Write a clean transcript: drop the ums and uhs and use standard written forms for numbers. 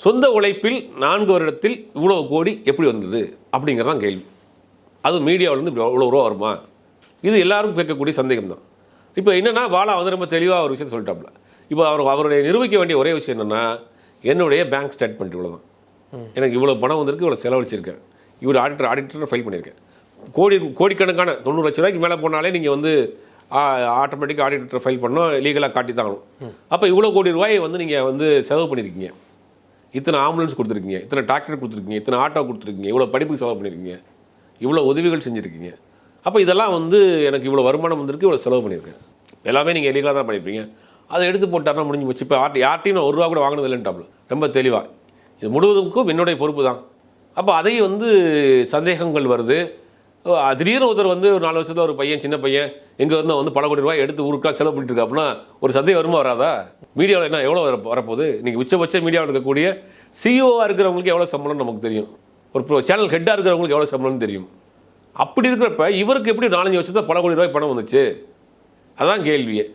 சொந்த உழைப்பில் 4 வருடத்தில் இவ்வளோ கோடி எப்படி வந்தது அப்படிங்கிறதான் கேள்வி. அது மீடியாவிலேருந்து இவ்வளோ ரூபா வருமா? இது எல்லாரும் கேட்கக்கூடிய சந்தேகம் தான். இப்போ என்னென்னா பாலா வந்து ரொம்ப தெளிவாக ஒரு விஷயத்தை சொல்லிட்டாப்புல. இப்போ அவருடைய நிரூபிக்க வேண்டிய ஒரே விஷயம் என்னென்னா, என்னுடைய பேங்க் ஸ்டேட்மெண்ட் இவ்வளோ தான், எனக்கு இவ்வளோ பணம் வந்திருக்கு, இவ்வளோ செலவழிச்சிருக்கேன், இவ்வளோ ஆடிட்டர் ஃபைல் பண்ணியிருக்கேன். கோடிக்கணக்கான 90 லட்ச ரூபாய்க்கு மேலே போனாலே நீங்கள் வந்து ஆட்டோமேட்டிக்காக ஆடிட்டர் ஃபைல் பண்ணோம், லீகலாக காட்டி தான் ஆகணும். அப்போ இவ்வளோ கோடி ரூபாயை வந்து நீங்கள் வந்து செலவு பண்ணியிருக்கீங்க, இத்தனை ஆம்புலன்ஸ் கொடுத்துருக்கீங்க, இத்தனை டிராக்டர் கொடுத்துருக்கீங்க, இத்தனை ஆட்டோ கொடுத்துருக்கீங்க, இவ்வளோ படிப்புக்கு செலவு பண்ணியிருக்கீங்க, இவ்வளோ உதவிகள் செஞ்சுருக்கீங்க. அப்போ இதெல்லாம் வந்து எனக்கு இவ்வளோ வருமானம் வந்திருக்கு, இவ்வளோ செலவு பண்ணியிருக்கேன், எல்லாமே நீங்கள் லீகலாக தான் பண்ணியிருப்பீங்க. அதை எடுத்து போட்டாருன்னா முடிஞ்சு போச்சு. இப்போ யார்ட்டையும் நான் 1 ரூபா கூட வாங்கினது இல்லைன்ட்டாப்புல ரொம்ப தெளிவாக. இது முழுவதுக்கும் என்னுடைய பொறுப்பு தான். அப்போ அதையும் வந்து சந்தேகங்கள் வருது. திடீர்னு ஒருத்தர் வந்து ஒரு 4 வருஷத்தில் ஒரு பையன், சின்ன பையன் எங்கே இருந்தால் வந்து பல கோடி ரூபாய் எடுத்து ஊருக்காக செலவு பண்ணிட்டு இருக்கா அப்படின்னா ஒரு சந்தேகம் வருமா வராதா? மீடியாவில் என்ன எவ்வளோ வரப்போகுது? இன்றைக்கி உச்சபட்ச மீடியாவில் இருக்கக்கூடிய சிஇஓவாக இருக்கிறவங்களுக்கு எவ்வளோ சம்பளம்னு நமக்கு தெரியும், ஒரு சேனல் ஹெட்டாக இருக்கிறவங்களுக்கு எவ்வளோ சம்பளம்னு தெரியும். அப்படி இருக்கிறப்ப இவருக்கு எப்படி 4-5 வருஷத்தில் பல கோடி ரூபாய் பணம் வந்துச்சு? அதான் கேள்வியே.